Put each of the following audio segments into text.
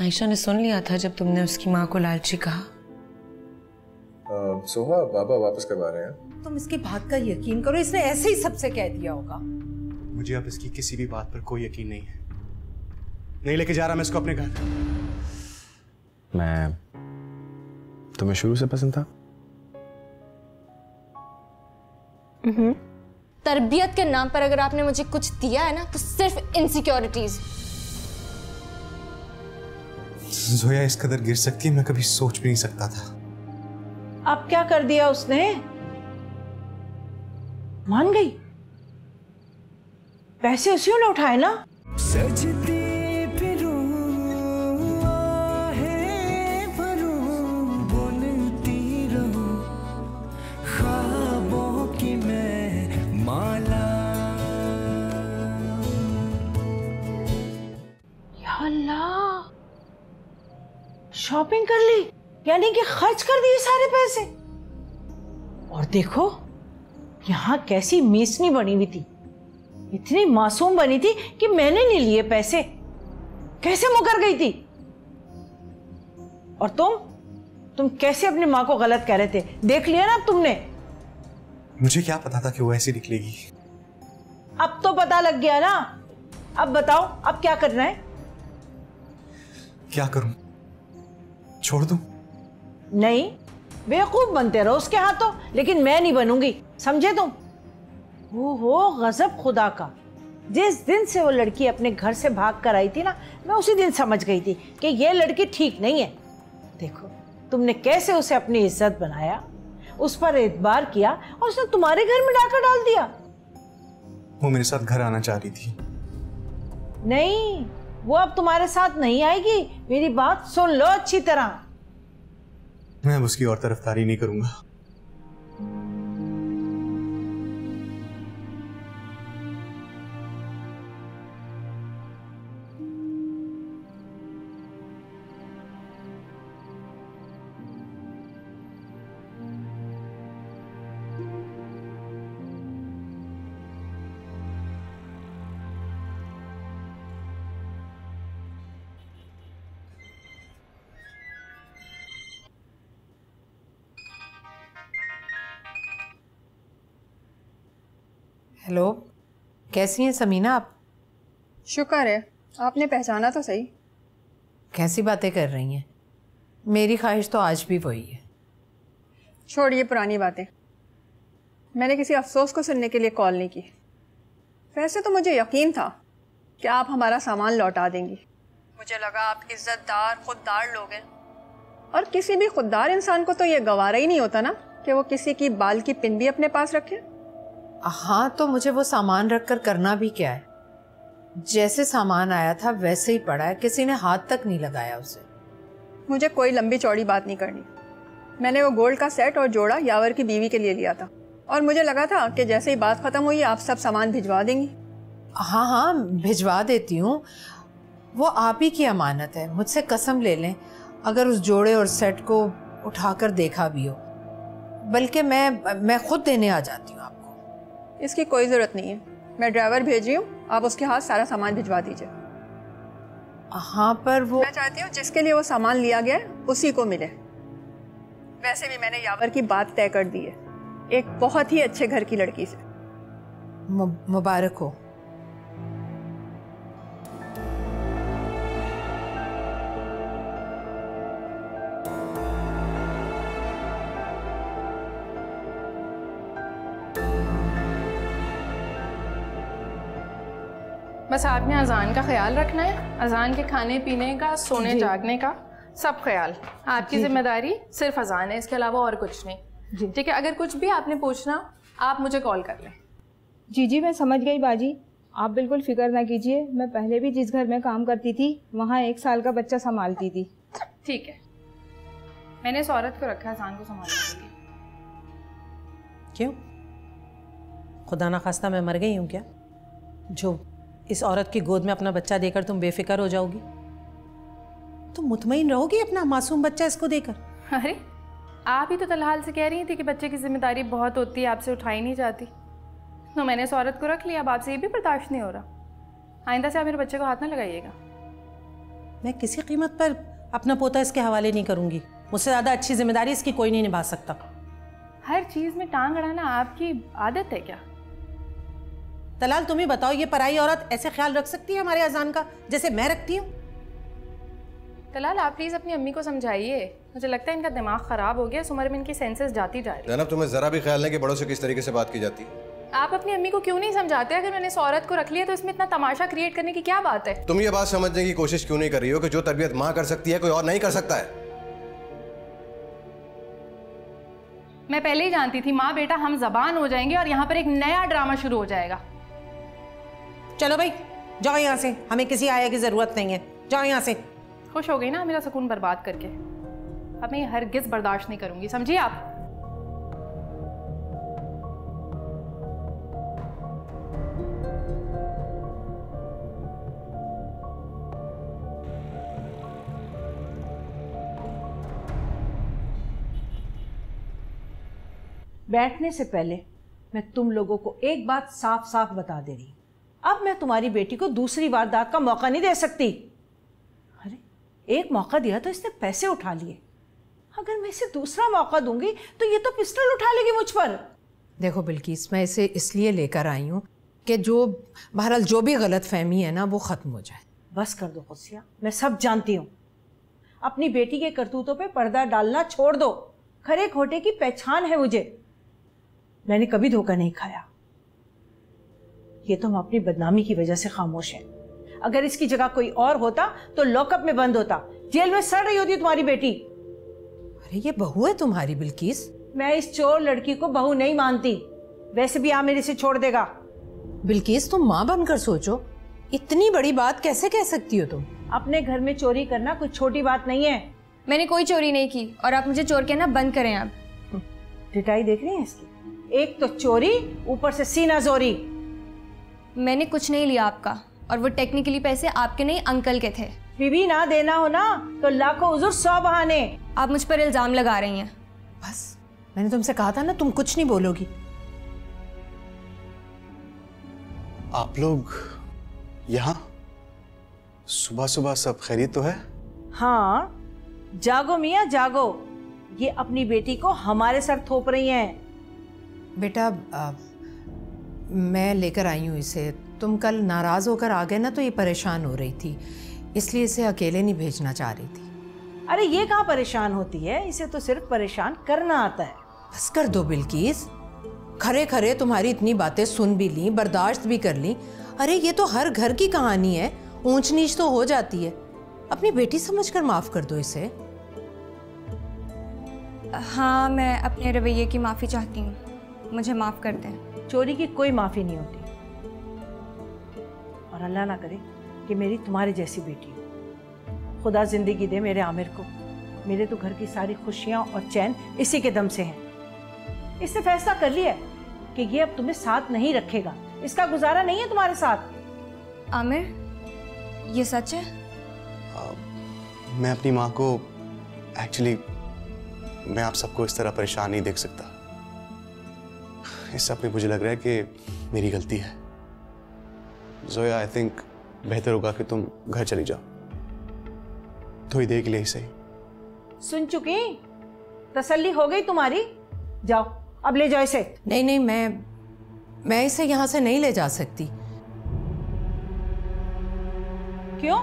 आयशा ने सुन लिया था जब तुमने उसकी माँ को लालची कहा। सोहा बाबा वापस करवा रहे हैं। तुम इसकी बात का यकीन करो, इसने ऐसे ही सबसे कह दिया होगा। मुझे अब इसकी किसी भी बात पर कोई यकीन नहीं है। नहीं लेके जा रहा मैं इसको अपने घर। मैं तुम्हें शुरू से पसंद था। तरबियत के नाम पर अगर आपने मुझे कुछ दिया है ना तो सिर्फ इनसिक्योरिटीज। जोया इस कदर गिर सकती है मैं कभी सोच भी नहीं सकता था। अब क्या कर दिया उसने? मान गई? पैसे उसी ने उठाए ना? सजती शॉपिंग कर ली, यानी कि खर्च कर दिए सारे पैसे। और देखो यहाँ कैसी मेसनी बनी हुई थी, इतनी मासूम बनी थी कि मैंने नहीं लिए पैसे, कैसे मुकर गई थी। और तुम कैसे अपनी माँ को गलत कह रहे थे, देख लिया ना अब तुमने। मुझे क्या पता था कि वो ऐसी निकलेगी। अब तो पता लग गया ना। अब बताओ अब क्या करना है? क्या करूं? छोड़ दूं? नहीं, बेवकूफ बनते रहो उसके हाथों, लेकिन मैं नहीं बनूंगी, समझे तुम? हो गजब खुदा का। जिस दिन से वो लड़की अपने घर से भाग कर आई थी ना, मैं उसी दिन समझ गई थी कि ये लड़की ठीक नहीं है। देखो तुमने कैसे उसे अपनी इज्जत बनाया, उस पर एतबार किया, और उसने तुम्हारे घर में डाका डाल दिया। वो मेरे साथ घर आना चाह रही थी। नहीं, वो अब तुम्हारे साथ नहीं आएगी। मेरी बात सुन लो अच्छी तरह। मैं अब उसकी और तरफदारी नहीं करूंगा। हेलो, कैसी हैं समीना आप? शुक्र है, आपने पहचाना तो सही। कैसी बातें कर रही हैं? मेरी ख्वाहिश तो आज भी वही है। छोड़िए पुरानी बातें। मैंने किसी अफसोस को सुनने के लिए कॉल नहीं की। वैसे तो मुझे यकीन था कि आप हमारा सामान लौटा देंगी। मुझे लगा आप इज्जतदार खुददार लोग हैं, और किसी भी खुददार इंसान को तो ये गवारा ही नहीं होता ना कि वो किसी की बाल की पिन भी अपने पास रखे। हाँ, तो मुझे वो सामान रखकर करना भी क्या है? जैसे सामान आया था वैसे ही पड़ा है, किसी ने हाथ तक नहीं लगाया उसे। मुझे कोई लंबी चौड़ी बात नहीं करनी। मैंने वो गोल्ड का सेट और जोड़ा यावर की बीवी के लिए लिया था, और मुझे लगा था कि जैसे ही बात खत्म हुई आप सब सामान भिजवा देंगी। हाँ, भिजवा देती हूँ। वो आप ही की अमानत है, मुझसे कसम ले लें अगर उस जोड़े और सेट को उठाकर देखा भी हो, बल्कि मैं खुद देने आ जाती हूँ आपको। इसकी कोई ज़रूरत नहीं है, मैं ड्राइवर भेज रही हूँ, आप उसके हाथ सारा सामान भिजवा दीजिए। हाँ, पर वो मैं चाहती हूँ जिसके लिए वो सामान लिया गया है उसी को मिले। वैसे भी मैंने यावर की बात तय कर दी है, एक बहुत ही अच्छे घर की लड़की से। मुबारक हो। बस आपने अजान का ख्याल रखना है, अजान के खाने पीने का, सोने जागने का सब ख्याल आपकी जिम्मेदारी। सिर्फ अजान है, इसके अलावा और कुछ नहीं। ठीक है, अगर कुछ भी आपने पूछना आप मुझे कॉल कर लें। जी मैं समझ गई बाजी, आप बिल्कुल फिक्र ना कीजिए। मैं पहले भी जिस घर में काम करती थी वहाँ 1 साल का बच्चा संभालती थी। ठीक है, मैंने इस औरत को रखा है अजान को संभालने के लिए। क्यों? खुदा ना खास्ता मैं मर गई हूँ क्या, जो इस औरत की गोद में अपना बच्चा देकर तुम बेफिक्र हो जाओगी? तुम मुतमईन रहोगी अपना मासूम बच्चा इसको देकर? अरे आप ही तो तलहाल से कह रही थी कि बच्चे की जिम्मेदारी बहुत होती है, आपसे उठाई नहीं जाती। तो मैंने इस औरत को रख लिया, अब आपसे ये भी बर्दाश्त नहीं हो रहा। आइंदा से आप मेरे बच्चे को हाथ ना लगाइएगा। मैं किसी कीमत पर अपना पोता इसके हवाले नहीं करूंगी। मुझसे ज़्यादा अच्छी जिम्मेदारी इसकी कोई नहीं निभा सकता। हर चीज़ में टांग अड़ाना आपकी आदत है क्या? तलाल तुम ही बताओ, ये पराई औरत ऐसे ख्याल रख सकती है हमारे अजान का जैसे मैं रखती हूँ? तलाल आप प्लीज़ अपनी अम्मी को समझाइए। मुझे लगता है इनका दिमाग ख़राब हो गया, इस उम्र में इनकी सेंसेस जाती जा रही है। जनाब तुम्हें ज़रा भी ख्याल नहीं कि बड़ों से किस तरीके से बात की जाती है? आप अपनी अम्मी को क्यों नहीं समझाते? अगर मैंने इस औरत को रख लिया तो इसमें इतना तमाशा क्रिएट करने की क्या बात है? तुम ये बात समझने की कोशिश क्यों नहीं कर रही हो कि जो तरबियत माँ कर सकती है कोई और नहीं कर सकता है? मैं पहले ही जानती थी माँ बेटा हम जबान हो जाएंगे और यहाँ पर एक नया ड्रामा शुरू हो जाएगा। चलो भाई जाओ यहाँ से, हमें किसी आया की जरूरत नहीं है, जाओ यहाँ से। खुश हो गई ना मेरा सुकून बर्बाद करके? अब मैं ये हरगिज बर्दाश्त नहीं करूंगी, समझिए आप? बैठने से पहले मैं तुम लोगों को एक बात साफ साफ बता दे रही हूं, अब मैं तुम्हारी बेटी को दूसरी वारदात का मौका नहीं दे सकती। अरे एक मौका दिया तो इसने पैसे उठा लिए, अगर मैं इसे दूसरा मौका दूंगी तो ये तो पिस्टल उठा लेगी मुझ पर। देखो बिल्किस, मैं इसे इसलिए लेकर आई हूँ कि जो बहरहाल जो भी गलत फहमी है ना वो ख़त्म हो जाए। बस कर दो खुशिया, मैं सब जानती हूँ। अपनी बेटी के करतूतों पे पर्दा डालना छोड़ दो। खरे खोटे की पहचान है मुझे, मैंने कभी धोखा नहीं खाया। ये तो हम अपनी बदनामी की वजह से खामोश हैं। अगर इसकी जगह कोई और होता तो लॉकअप में बंद होता, जेल में सड़ रही होती तुम्हारी बेटी। अरे ये बहू है तुम्हारी बिल्किस? मैं इस चोर लड़की को बहू नहीं मानती, वैसे भी आमिर इसे छोड़ देगा। बिल्किस तुम माँ बनकर सोचो, इतनी बड़ी बात कैसे कह सकती हो तुम? अपने घर में चोरी करना कोई छोटी बात नहीं है। मैंने कोई चोरी नहीं की और आप मुझे चोर कहना बंद करें। आप पिटाई देख रही हैं इसकी, एक तो चोरी ऊपर से सीना जोरी। मैंने कुछ नहीं लिया आपका, और वो टेक्निकली पैसे आपके नहीं अंकल के थे। बीवी ना देना हो ना तो लाखों उजुर 100 बहाने। आप मुझ पर इल्जाम लगा रही हैं। बस मैंने तुमसे कहा था ना तुम कुछ नहीं बोलोगी। आप लोग यहाँ सुबह सुबह सब खैरियत तो है? हाँ जागो मियाँ जागो, ये अपनी बेटी को हमारे सर थोप रही हैं। बेटा मैं लेकर आई हूँ इसे, तुम कल नाराज़ होकर आ गए ना तो ये परेशान हो रही थी, इसलिए इसे अकेले नहीं भेजना चाह रही थी। अरे ये कहाँ परेशान होती है, इसे तो सिर्फ परेशान करना आता है। बस कर दो बिल्किस, खरे खरे तुम्हारी इतनी बातें सुन भी ली, बर्दाश्त भी कर ली। अरे ये तो हर घर की कहानी है, ऊंच नीच तो हो जाती है। अपनी बेटी समझकर माफ कर दो इसे। हाँ मैं अपने रवैये की माफ़ी चाहती हूँ, मुझे माफ़ कर दें। चोरी की कोई माफ़ी नहीं होती, और अल्लाह ना करे कि मेरी तुम्हारी जैसी बेटी हो। खुदा जिंदगी दे मेरे आमिर को, मेरे तो घर की सारी खुशियाँ और चैन इसी के दम से हैं। इसने फैसला कर लिया है कि ये अब तुम्हें साथ नहीं रखेगा, इसका गुजारा नहीं है तुम्हारे साथ। आमिर ये सच है? मैं अपनी माँ को एक्चुअली मैं आप सबको इस तरह परेशान नहीं देख सकता। इस सब में मुझे लग रहा है कि मेरी गलती है। जोया आई थिंक बेहतर होगा कि तुम घर चली जाओ, थोड़ी देर के लिए ही सही। सुन चुकी, तसल्ली हो गई तुम्हारी, जाओ अब ले जाओ इसे। नहीं नहीं, मैं इसे यहाँ से नहीं ले जा सकती। क्यों?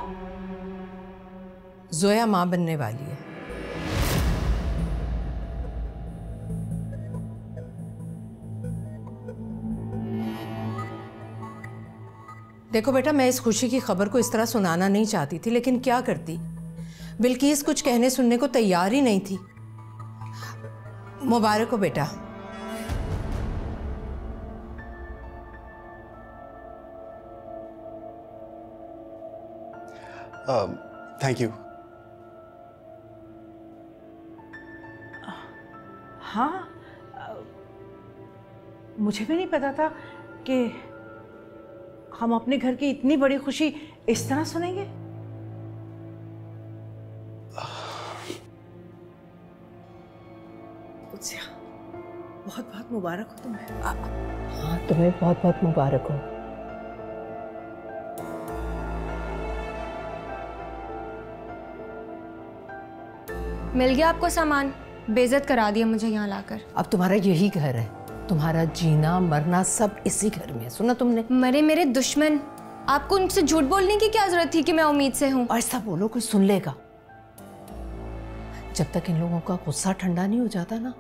जोया माँ बनने वाली है। देखो बेटा, मैं इस खुशी की खबर को इस तरह सुनाना नहीं चाहती थी, लेकिन क्या करती, बिल्किस कुछ कहने सुनने को तैयार ही नहीं थी। मुबारक हो बेटा। Thank you. हाँ मुझे भी नहीं पता था कि हम अपने घर की इतनी बड़ी खुशी इस तरह सुनेंगे। बहुत बहुत मुबारक हो तुम्हें। हाँ तुम्हें बहुत बहुत मुबारक हो। मिल गया आपको सामान? बेइज्जत करा दिया मुझे यहाँ लाकर। अब तुम्हारा यही घर है, तुम्हारा जीना मरना सब इसी घर में है। सुना तुमने? मरे मेरे दुश्मन, आपको उनसे झूठ बोलने की क्या जरूरत थी कि मैं उम्मीद से हूँ? ऐसा बोलो कोई सुन लेगा। जब तक इन लोगों का गुस्सा ठंडा नहीं हो जाता ना,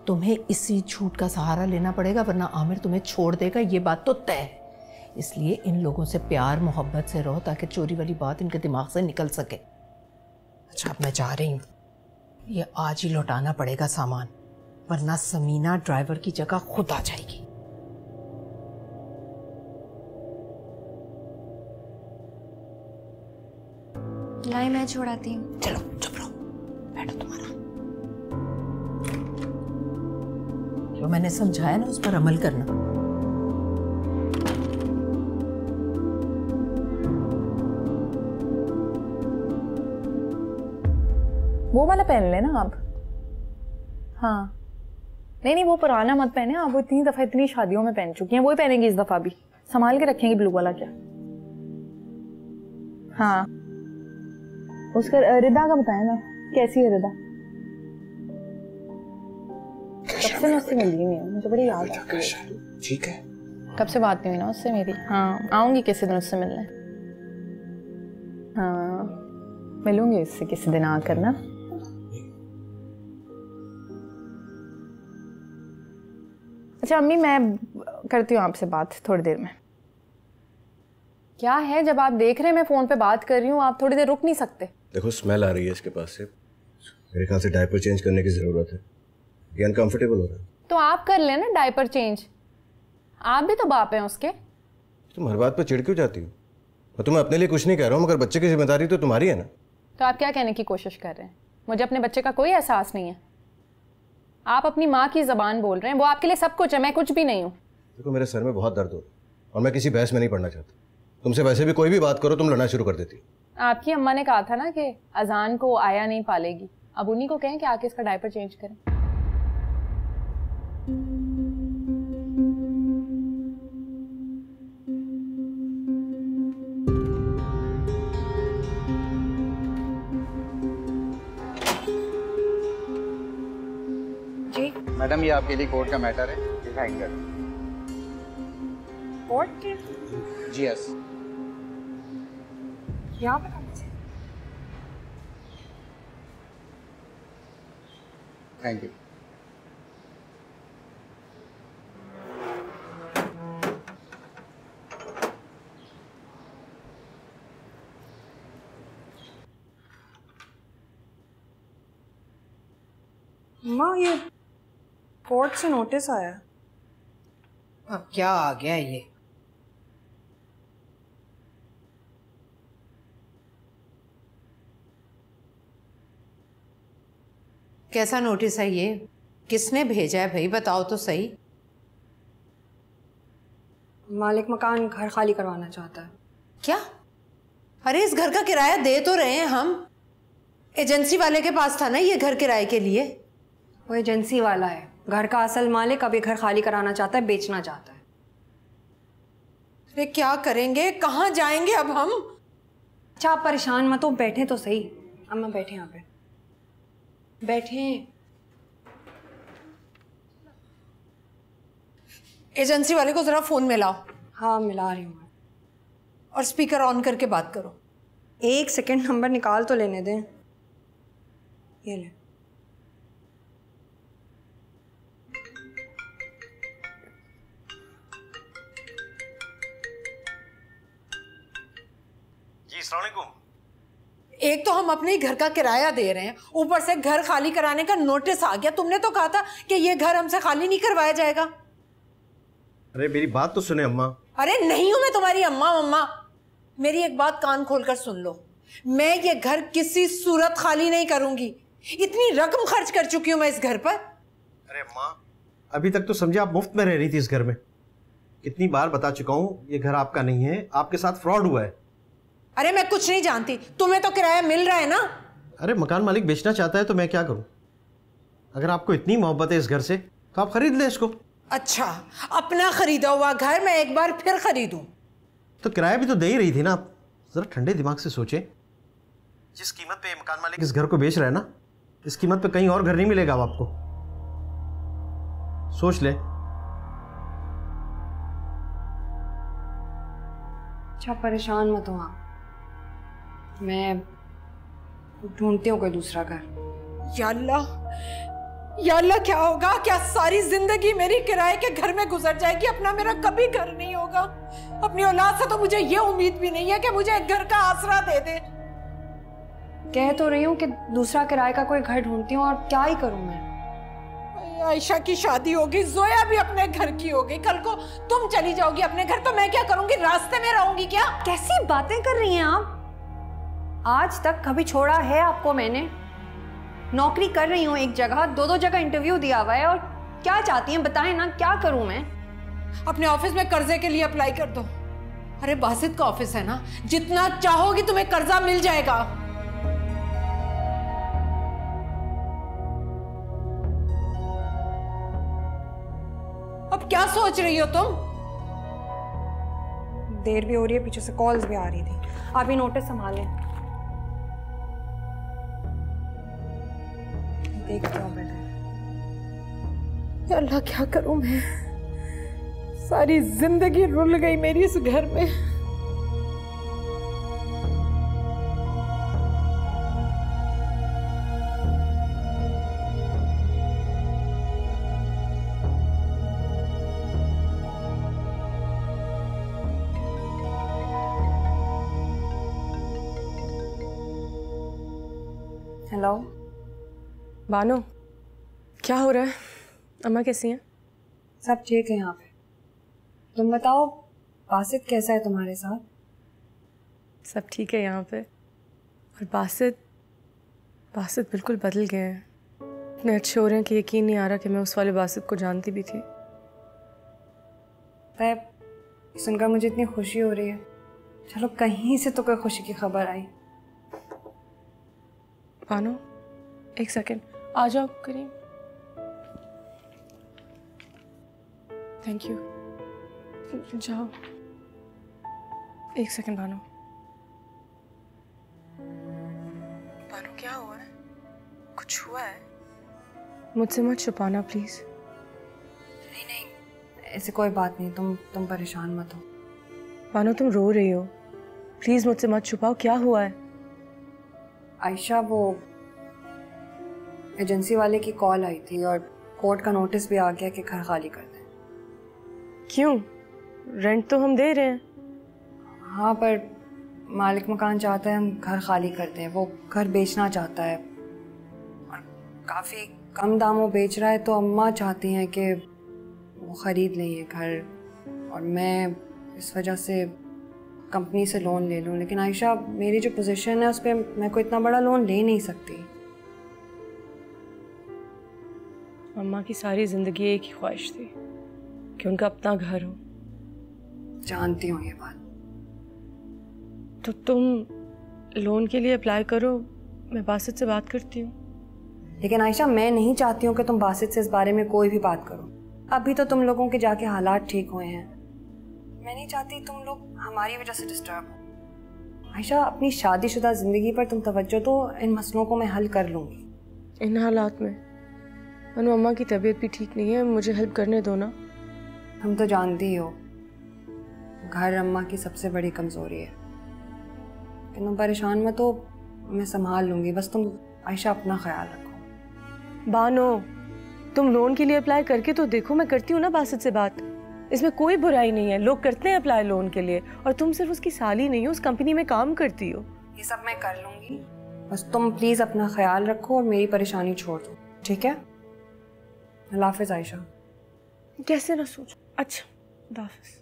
तुम्हें इसी झूठ का सहारा लेना पड़ेगा, वरना आमिर तुम्हें छोड़ देगा, ये बात तो तय है। इसलिए इन लोगों से प्यार मोहब्बत से रहो ताकि चोरी वाली बात इनके दिमाग से निकल सके। अच्छा, अब मैं जा रही हूँ, ये आज ही लौटाना पड़ेगा सामान, वरना समीना ड्राइवर की जगह खुद आ जाएगी। लाई मैं छोड़ाती हूँ। चलो चुप रहो, बैठो। तुम्हारा जो मैंने समझाया ना उस पर अमल करना। वो वाला पहन लेना आप। हाँ नहीं वो पुराना मत पहने आप, वो इतनी दफा इतनी शादियों में पहन चुकी हैं, वो ही पहनेंगी इस दफा भी। संभाल के रखेंगे ब्लू वाला। क्या? हाँ उसका रिदा का बताया ना, कैसी है रिदा? कब से मैं उससे मिली नहीं हूँ, मुझे बड़ी याद आती है। ठीक है, कब से बात नहीं हुई ना उससे मेरी। हाँ आऊंगी किसी दिन उससे मिलने। हाँ मिलूंगी उससे किसी दिन आकर ना। अच्छा अम्मी, मैं करती हूँ आपसे बात थोड़ी देर में। क्या है, जब आप देख रहे हैं मैं फोन पे बात कर रही हूँ, आप थोड़ी देर रुक नहीं सकते? देखो स्मेल आ रही है इसके पास से, मेरे ख्याल से डायपर चेंज करने की जरूरत है, ये अनकंफर्टेबल हो रहा है। तो आप कर लेना डायपर चेंज, आप भी तो बाप हैं उसके। तुम हर बात पर चिढ़ क्यों जाती हो? मैं तुम्हें अपने लिए कुछ नहीं कह रहा हूँ, मगर बच्चे की जिम्मेदारी तो तुम्हारी है ना। तो आप क्या कहने की कोशिश कर रहे हैं? मुझे अपने बच्चे का कोई एहसास नहीं है। आप अपनी माँ की जबान बोल रहे हैं, वो आपके लिए सब कुछ है, मैं कुछ भी नहीं हूँ। देखो मेरे सर में बहुत दर्द हो रहा है और मैं किसी बहस में नहीं पड़ना चाहता। तुमसे वैसे भी कोई भी बात करो तुम लड़ना शुरू कर देती हो। आपकी अम्मा ने कहा था ना कि अजान को आया नहीं पालेगी, अब उन्हीं को कहें कि आके इसका डायपर चेंज करें। जी मैडम, ये आपके लिए कोर्ट का मैटर है, ये साइन कर। कोर्ट के? जी यस। यहाँ पे थैंक यू। माँ ये कोर्ट से नोटिस आया। अब क्या आ गया ये? कैसा नोटिस है ये? किसने भेजा है भाई, बताओ तो सही। मालिक मकान घर खाली करवाना चाहता है। क्या? अरे इस घर का किराया दे तो रहे हैं हम, एजेंसी वाले के पास था ना ये घर किराए के लिए। वो एजेंसी वाला है, घर का असल मालिक अब ये घर खाली कराना चाहता है, बेचना चाहता है। अरे क्या करेंगे, कहाँ जाएंगे अब हम? अच्छा आप परेशान मत हो, बैठे तो सही। अम्मा बैठे यहाँ पे, बैठे। एजेंसी वाले को जरा फोन मिलाओ। हाँ मिला रही हूँ। और स्पीकर ऑन करके बात करो। एक सेकंड, नंबर निकाल तो लेने दें। ये ले। जी अस्सलाम वालेकुम। एक तो हम अपने ही घर का किराया दे रहे हैं, ऊपर से घर खाली कराने का नोटिस आ गया। तुमने तो कहा था कि ये घर हमसे खाली नहीं करवाया जाएगा। अरे मेरी बात तो सुने अम्मा। अरे नहीं हूं मैं तुम्हारी अम्मा मम्मा, मेरी एक बात कान खोलकर सुन लो। मैं ये घर किसी सूरत खाली नहीं करूंगी, इतनी रकम खर्च कर चुकी हूं मैं इस घर पर। अरे अम्मा, अभी तक तो समझे आप मुफ्त में रह रही थी इस घर में। कितनी बार बता चुका हूं ये घर आपका नहीं है, आपके साथ फ्रॉड हुआ है। अरे मैं कुछ नहीं जानती, तुम्हें तो किराया मिल रहा है ना। अरे मकान मालिक बेचना चाहता है तो मैं क्या करूं? अगर आपको इतनी मोहब्बत है इस घर से तो आप खरीद लें इसको। अच्छा, अपना खरीदा हुआ घर मैं एक बार फिर खरीदूं? तो किराया भी तो दे ही रही थी ना आप। जरा ठंडे दिमाग से सोचें, जिस कीमत पे मकान मालिक इस घर को बेच रहा है ना, इस कीमत पे कहीं और घर नहीं मिलेगा अब आपको, सोच ले। अच्छा परेशान मत हो आप, मैं ढूंढती हूँ कोई दूसरा घर। या अल्लाह क्या होगा? क्या सारी जिंदगी मेरी किराए के घर में गुजर जाएगी? अपना मेरा कभी घर नहीं होगा? अपनी औलाद से तो मुझे ये उम्मीद भी नहीं है कि मुझे एक घर का आसरा दे दे। कह तो रही हूँ कि दूसरा किराए का कोई घर ढूंढती हूँ, और क्या ही करूँ मैं। आयशा की शादी होगी, जोया भी अपने घर की होगी, कल को तुम चली जाओगी अपने घर तो मैं क्या करूंगी? रास्ते में रहूंगी क्या? कैसी बातें कर रही हैं आप? आज तक कभी छोड़ा है आपको मैंने? नौकरी कर रही हूँ एक जगह, दो जगह इंटरव्यू दिया हुआ है, और क्या चाहती हैं बताएं ना, क्या करूं मैं? अपने ऑफिस में कर्जे के लिए अप्लाई कर दो। अरे बासित का ऑफिस है ना, जितना चाहोगी तुम्हें कर्जा मिल जाएगा। अब क्या सोच रही हो तुम? देर भी हो रही है, पीछे से कॉल्स भी आ रही थी। आप ये नोटिस संभालें। देखते हो बेटा। अल्लाह क्या करूं मैं? सारी जिंदगी रुल गई मेरी इस घर में। हेलो बानो, क्या हो रहा है? अम्मा कैसी हैं? सब ठीक है यहाँ पे। तुम बताओ बासित कैसा है तुम्हारे साथ? सब ठीक है यहाँ पे। और बासित बिल्कुल बदल गए हैं। इतने अच्छे हो रहे हैं कि यकीन नहीं आ रहा कि मैं उस वाले बासित को जानती भी थी। तब सुनकर मुझे इतनी खुशी हो रही है। चलो कहीं से तो कोई खुशी की खबर आई। बानो एक सेकेंड, आ जाओ करीम। Thank you. जाओ एक सेकेंड। बानो क्या हुआ है? कुछ हुआ है? मुझसे मत छुपाना प्लीज। नहीं ऐसी कोई बात नहीं, तुम परेशान मत हो। बानो तुम रो रही हो, प्लीज मुझसे मत छुपाओ। क्या हुआ है? आयशा, वो एजेंसी वाले की कॉल आई थी और कोर्ट का नोटिस भी आ गया कि घर खाली कर दें। क्यों? रेंट तो हम दे रहे हैं। हाँ पर मालिक मकान चाहता है हम घर खाली कर दें। वो घर बेचना चाहता है और काफ़ी कम दामों बेच रहा है, तो अम्मा चाहती हैं कि वो ख़रीद लें ये घर, और मैं इस वजह से कंपनी से लोन ले लूँ। लेकिन आयशा, मेरी जो पोजीशन है उस पर मैं कोई इतना बड़ा लोन ले नहीं सकती। अम्मा की सारी ज़िंदगी एक ही ख्वाहिश थी कि उनका अपना घर हो। जानती हूँ ये बात। तो तुम लोन के लिए अप्लाई करो, मैं बासित से बात करती हूँ। लेकिन आयशा, मैं नहीं चाहती हूँ कि तुम बासित से इस बारे में कोई भी बात करो। अभी तो तुम लोगों के जाके हालात ठीक हुए हैं। मैं नहीं चाहती तुम लोग हमारी वजह से डिस्टर्ब हो। आयशा, अपनी शादीशुदा ज़िंदगी पर तुम तवज्जो दो, इन मसलों को मैं हल कर लूँगी। इन हालात में अनु अम्मा की तबीयत भी ठीक नहीं है, मुझे हेल्प करने दो ना। हम तो जानती ही हो घर अम्मा की सबसे बड़ी कमज़ोरी है। लेकिन तुम परेशान मत हो, मैं संभाल लूँगी। बस तुम आयशा अपना ख्याल रखो। बानो, तुम लोन के लिए अप्लाई करके तो देखो। मैं करती हूँ ना बासित से बात, इसमें कोई बुराई नहीं है। लोग करते हैं अप्लाई लोन के लिए, और तुम सिर्फ उसकी साली नहीं हो, उस कंपनी में काम करती हो। ये सब मैं कर लूँगी, बस तुम प्लीज़ अपना ख्याल रखो और मेरी परेशानी छोड़ दो, ठीक है? अल्लाह हाफ़िज़ आयशा। कैसे ना सोच। अच्छा, अल्लाह हाफ़िज़।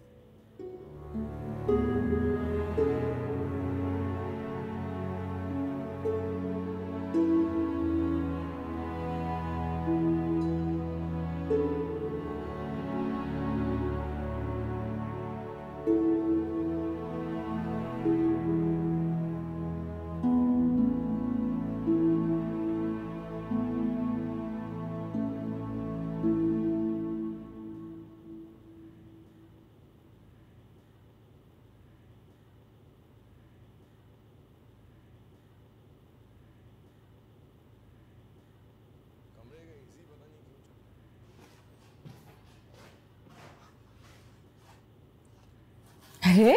अरे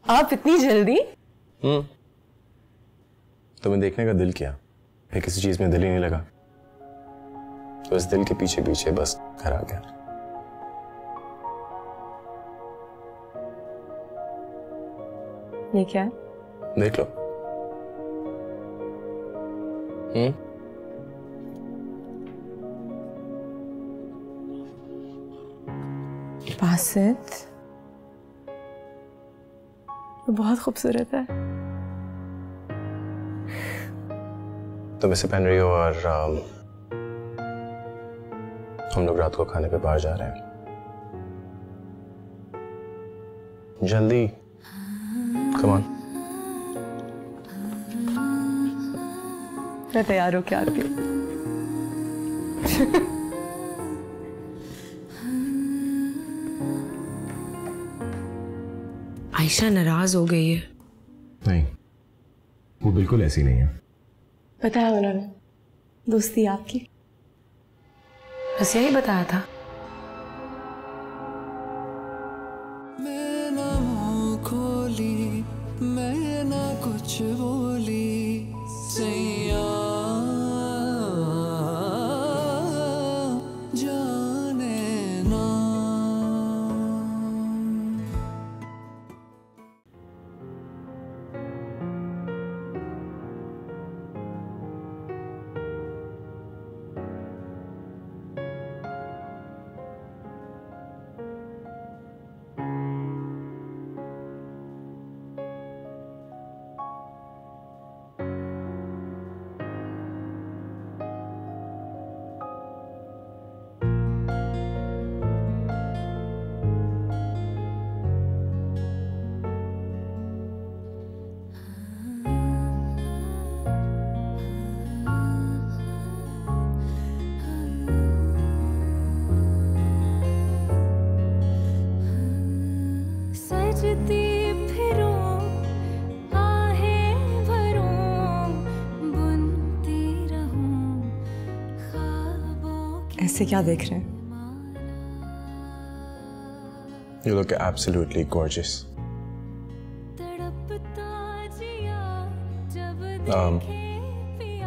आप इतनी जल्दी? तुम्हें देखने का दिल किया, फिर किसी चीज में दिल ही नहीं लगा, तो इस दिल के पीछे पीछे बस घर आ गया। ये क्या है? देख लो। बासित, वो बहुत खूबसूरत है। तुम इसे पहन रही हो और हम लोग रात को खाने पे बाहर जा रहे हैं। जल्दी, कम ऑन। मैं तैयार होके आती हूँ। आयशा नाराज हो गई है। नहीं, वो बिल्कुल ऐसी नहीं है। बताया उन्होंने, दोस्ती आपकी। बस यही बताया था। मैं ना मुंह खोली, मैं ना कुछ बोली, सैया जाने ना। सजती फिरूं, आहें भरूं, बुनती रहूं ख्वाबों की। ऐसे क्या देख रहे हैं? You look absolutely gorgeous.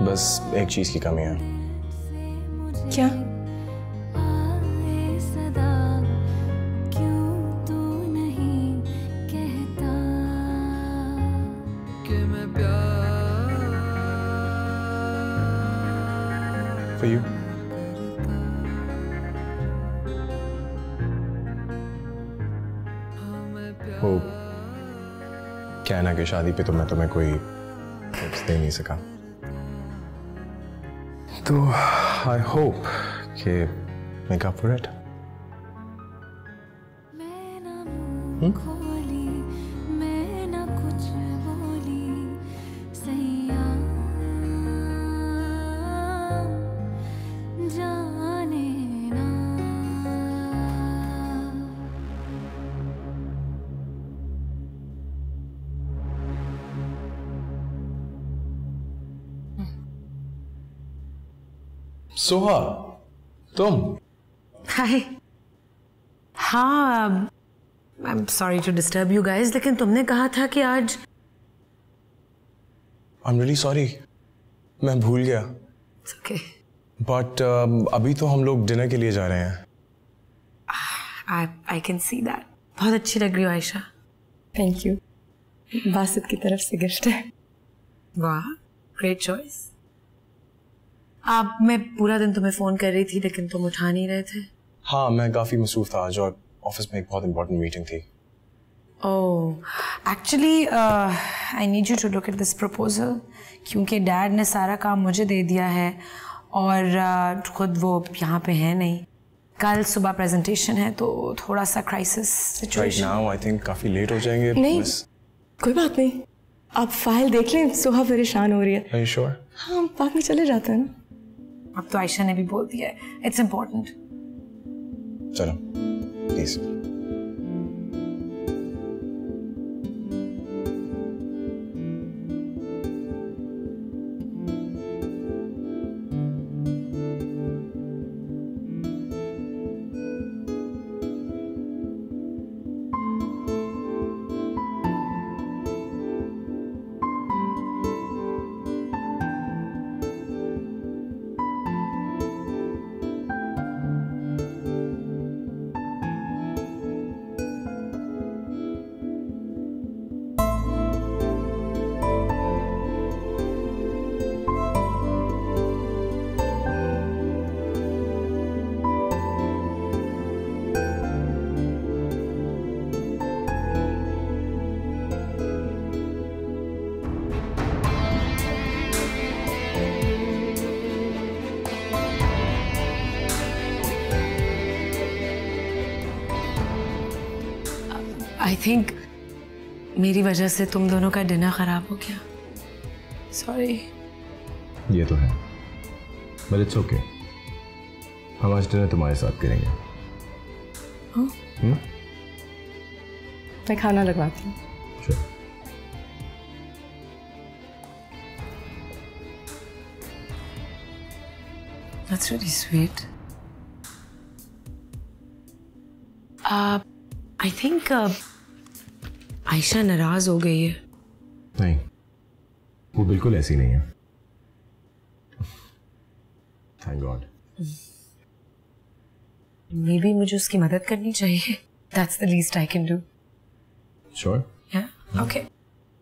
बस एक चीज की कमी है। क्या? For you. वो क्या ना कि शादी पे तो मैं तुम्हें कोई टिप्स दे नहीं सका, तो आई होप कि make up for it. Soha, तुम? हाय। हाँ, I am sorry to disturb you guys, लेकिन तुमने कहा था कि आज। आई एम रियली सॉरी, मैं भूल गया। ओके। बट अभी तो हम लोग डिनर के लिए जा रहे हैं। I can see that. बहुत अच्छी लग रही हो आयशा। Thank you. बासित की तरफ से गिफ्ट है। वाह, ग्रेट चॉइस। आप, मैं पूरा दिन तुम्हें फोन कर रही थी लेकिन तुम उठा नहीं रहे थे। हाँ, मैं काफी मसरूफ था आज और ऑफिस में एक बहुत इंपॉर्टेंट मीटिंग थी। Oh, actually I need you to look at this proposal, क्योंकि डैड ने सारा काम मुझे दे दिया है और खुद वो यहाँ पे है नहीं। कल सुबह प्रेजेंटेशन है तो थोड़ा सा crisis situation. Right now I think काफी लेट हो जाएंगे। नहीं, कोई बात नहीं, आप फाइल देख लें। सोहा परेशान हो रही है। Are you sure? हाँ, बाद में चले जाते हैं ना। अब तो आयशा ने भी बोल दिया है, इट्स इम्पोर्टेंट। चलो प्लीज। आई थिंक मेरी वजह से तुम दोनों का डिनर खराब हो गया। सॉरी। ये तो है, बट इट्स ओके। हम आज डिनर तुम्हारे साथ करेंगे। मैं खाना लगवाती हूँ। That's really sweet. I think Ayesha नाराज हो गई है। नहीं, वो बिल्कुल ऐसी नहीं है। Thank God. मे बी मुझे उसकी मदद करनी चाहिए। That's the least I can do. Sure. Yeah. Okay.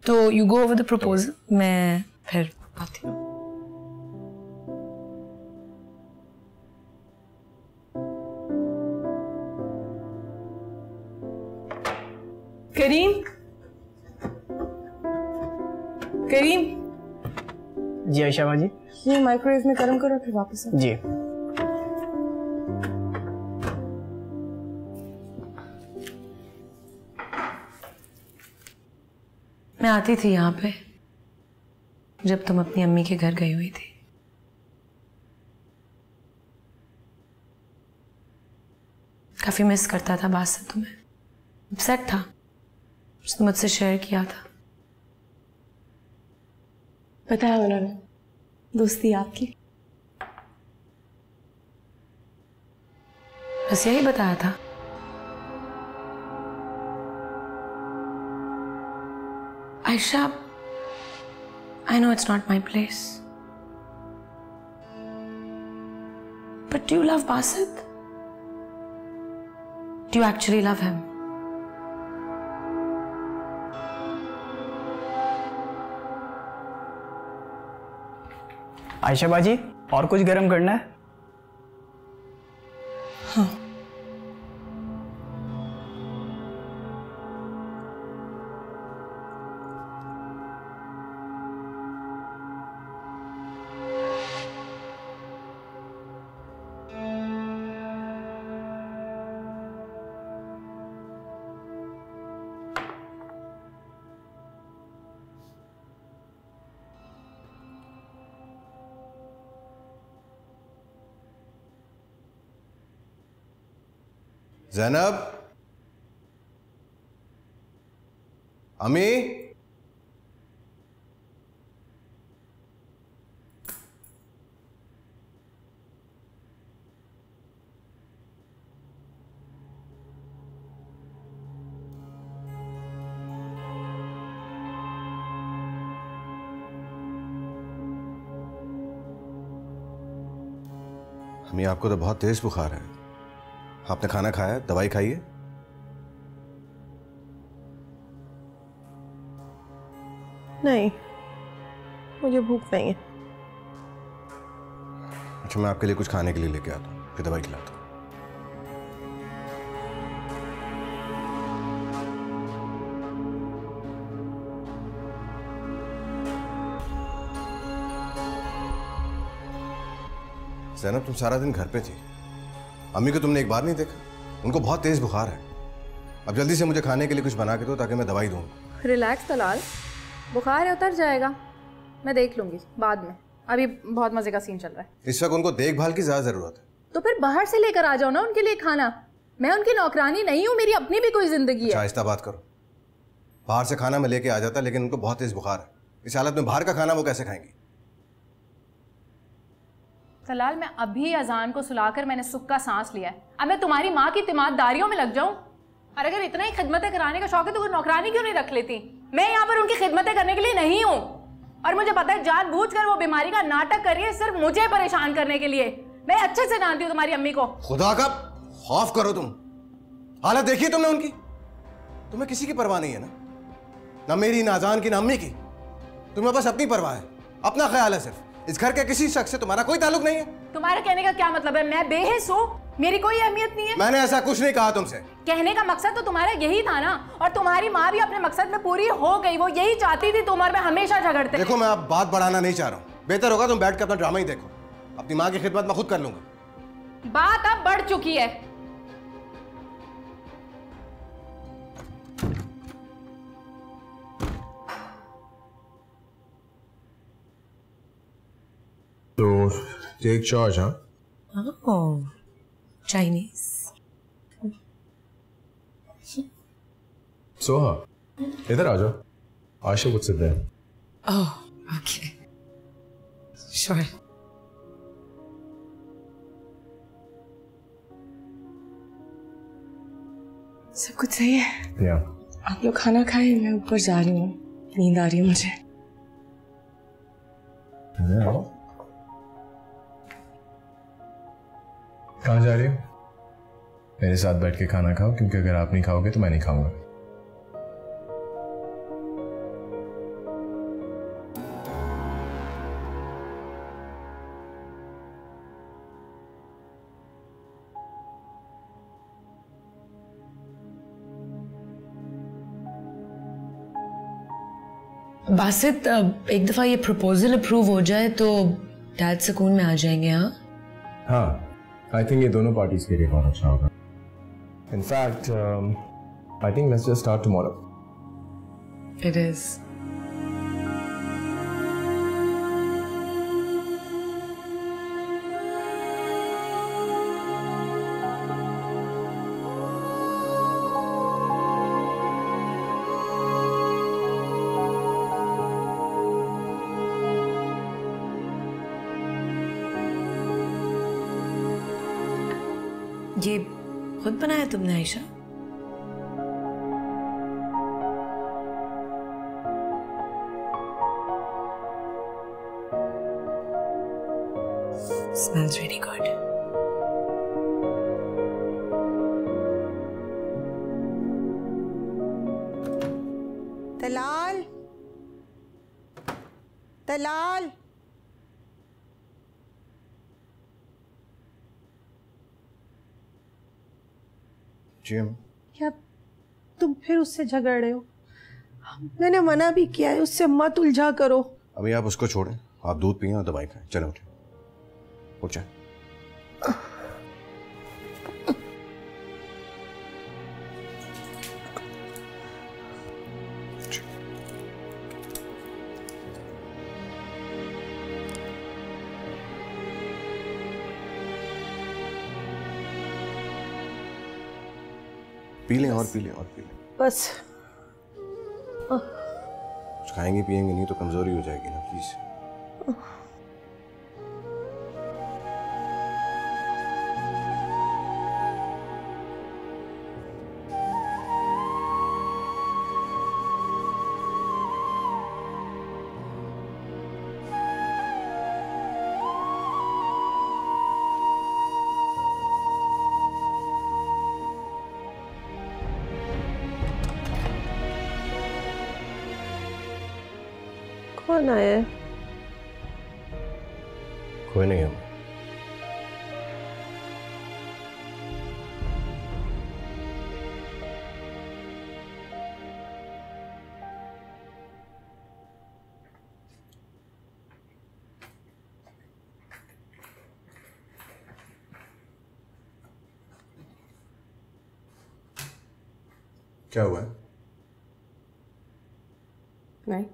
तो you go over the proposal. मैं फिर आती हूँ। करीम, करीम। जी आयशा बाजी। ये माइक्रोवेव में गर्म करो फिर वापस जी। मैं आती थी यहाँ पे जब तुम अपनी अम्मी के घर गई हुई थी। काफी मिस करता था बासित तुम्हें। अपसेट था, उसने मुझसे शेयर किया था। पता है उन्होंने दोस्ती आपकी। बस यही बताया था। Ayesha, I know it's not my place. But do you love Basit? Do you actually love him? Ayesha बाजी, और कुछ गर्म करना है? हाँ। ज़ैनब, अम्मी, अम्मी आपको तो बहुत तेज बुखार है। आपने खाना खाया, दवाई खाई है? नहीं, मुझे भूख नहीं है। अच्छा, मैं आपके लिए कुछ खाने के लिए लेके आता हूँ, फिर दवाई खिलाता हूँ। ज़ैनब, तुम सारा दिन घर पे थी, अम्मी को तुमने एक बार नहीं देखा? उनको बहुत तेज बुखार है। अब जल्दी से मुझे खाने के लिए कुछ बना के दो ताकि मैं दवाई दूँ। रिलैक्स तलाल, बुखार है उतर जाएगा, मैं देख लूंगी बाद में। अभी बहुत मजे का सीन चल रहा है। इस वक्त उनको देखभाल की ज्यादा जरूरत है। तो फिर बाहर से लेकर आ जाओ ना उनके लिए खाना। मैं उनकी नौकरानी नहीं हूँ, मेरी अपनी भी कोई जिंदगी है। आहिस्ता बात करो। बाहर से खाना मैं लेके आ जाता, लेकिन उनको बहुत तेज बुखार है। इस हालत में बाहर का खाना वो कैसे खाएंगी? तलाल, मैं अभी अजान को सुलाकर मैंने सुख का सांस लिया है। अब मैं तुम्हारी माँ की तिमाददारियों में लग जाऊं? और अगर इतना ही खिदमतें कराने का शौक है तो नौकरानी क्यों नहीं रख लेती? मैं यहाँ पर उनकी खिदमतें करने के लिए नहीं हूँ। और मुझे पता है जानबूझकर वो बीमारी का नाटक कर रही है सिर्फ मुझे परेशान करने के लिए। मैं अच्छे से जानती हूँ तुम्हारी अम्मी को। खुदा का खौफ करो तुम। हालत देखी तुमने उनकी? तुम्हें किसी की परवाह नहीं है ना मेरी, ना अजान की, ना अम्मी की। तुम्हें बस अपनी परवाह है, अपना ख्याल है सिर्फ। इस घर के किसी शख्स से तुम्हारा कोई ताल्लुक नहीं है। तुम्हारा कहने का क्या मतलब है? मैं बेहिस हूँ, मेरी कोई अहमियत नहीं है? मैंने ऐसा कुछ नहीं कहा तुमसे। कहने का मकसद तो तुम्हारा यही था ना। और तुम्हारी माँ भी अपने मकसद में पूरी हो गई। वो यही चाहती थी तुम और मैं हमेशा झगड़ते। देखो, मैं अब बात बढ़ाना नहीं चाह रहा हूँ। बेहतर होगा तुम बैठ के अपना ड्रामा ही देखो। अपनी माँ की खिदमत मैं खुद कर लूंगा। बात अब बढ़ चुकी है। Take charge. हाँ, Oh, Chinese. सोहा इधर आ जाओ. आशा कुछ सिद्ध है. Oh, okay. Sure. सब कुछ सही है. या आप लोग खाना खाएं, मैं ऊपर जा रही हूँ. नींद आ रही है मुझे. कहाँ जा रही हो? मेरे साथ बैठ के खाना खाओ, क्योंकि अगर आप नहीं खाओगे तो मैं नहीं खाऊंगा. बासित, एक दफा ये प्रपोजल अप्रूव हो जाए तो डैड सुकून में आ जाएंगे. हाँ, आई थिंक ये दोनों पार्टीज के लिए बहुत अच्छा होगा. In fact I think let's just start tomorrow. It is. ये खुद बनाया तुमने Ayesha? Smells really good. Talal, Talal. जी हम. क्या तुम फिर उससे झगड़ रहे हो? मैंने मना भी किया है, उससे मत उलझा करो. अभी आप उसको छोड़ें, आप दूध पिए और दवाई खाएं. चलो उठे, उठ जाए. पी लें और पी लें और पी लें. बस. कुछ खाएंगे पिएंगे नहीं तो कमजोरी हो जाएगी ना, प्लीज. कौन आया है? कोई नहीं. हम क्या हुआ है? नहीं.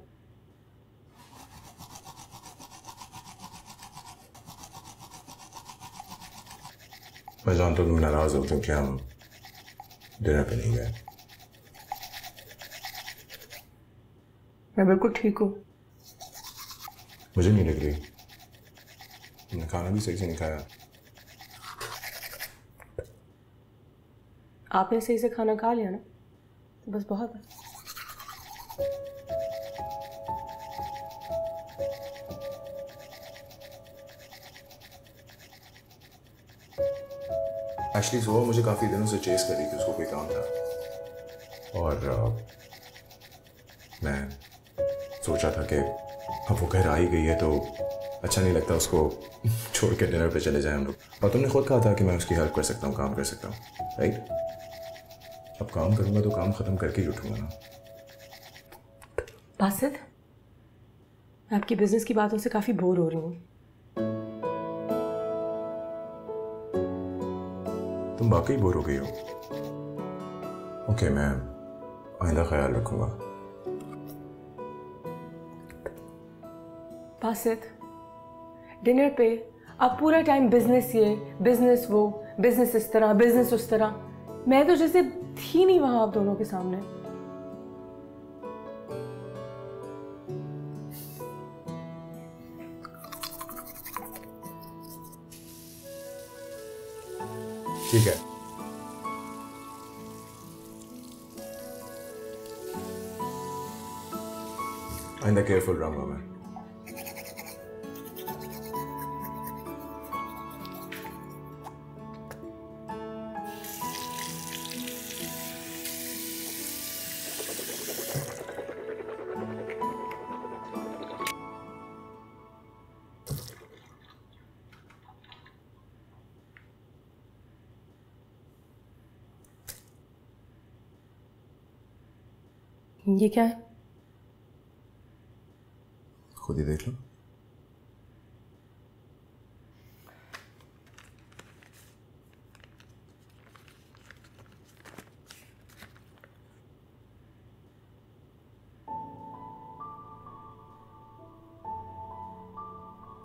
मैं जानता हूँ तुम नाराज हो क्योंकि हम डिनर पे नहीं गए. मैं बिल्कुल ठीक हूँ. मुझे नहीं लग रही. तुमने खाना भी सही से नहीं खाया. आपने सही से खाना खा लिया ना, तो बस बहुत है. एक्चुअली सुबह मुझे काफ़ी दिनों से चेस कर रही थी, उसको कोई काम था और मैं सोचा था कि अब वो घर आ ही गई है तो अच्छा नहीं लगता उसको छोड़ के डिनर पे चले जाएं हम लोग. और तुमने खुद कहा था कि मैं उसकी हेल्प कर सकता हूँ, काम कर सकता हूँ, राइट? अब काम करूँगा तो काम ख़त्म करके ही उठूँगा ना. बासित, मैं आपकी बिजनेस की बातों से काफ़ी बोर हो रही हूँ. तुम वाकई बोर हो गई हो? ओके, मैं आइंदा ख्याल रखूंगा. बासित, डिनर पे आप पूरा टाइम बिजनेस ये, बिजनेस वो, बिजनेस इस तरह, बिजनेस उस तरह। मैं तो जैसे थी नहीं वहां आप दोनों के सामने। ठीक है, आइंदा केयरफुल रहूंगा मैं। ये क्या है? खुद ही देख लो।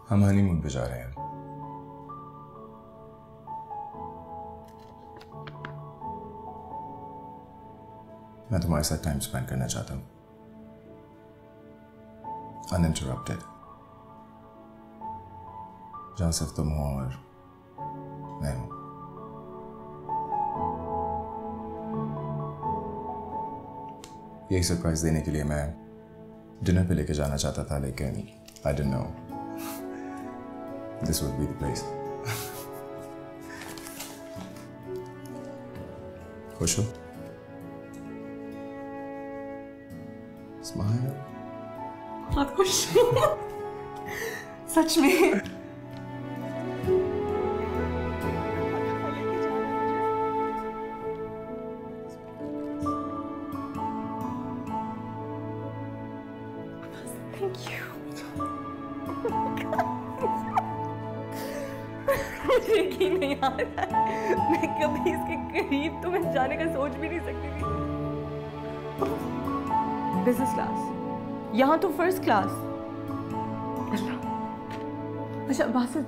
हम हनीमून पे जा रहे हैं। मैं तुम्हारे साथ टाइम स्पेंड करना चाहता हूं, अनइंटरप्टेड, जहां सिर्फ तुम हो और मैं हूं। यही सरप्राइज देने के लिए मैं डिनर पे लेके जाना चाहता था, लेकिन I didn't know this would be the place. खुश हो? स्माइल। बहुत खुश हूँ सच में। Thank you. मुझे यकीन नहीं आ रहा है, मैं कभी इसके करीब तो मैं जाने का सोच भी नहीं सकती थी। बिजनेस क्लास, यहाँ तो फर्स्ट क्लास। अच्छा बासित,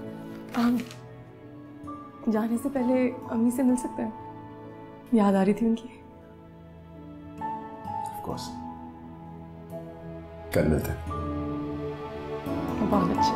जाने से पहले अम्मी से मिल सकते हैं? याद आ रही थी उनकी। Of course. कल मिलते हैं। बहुत अच्छा।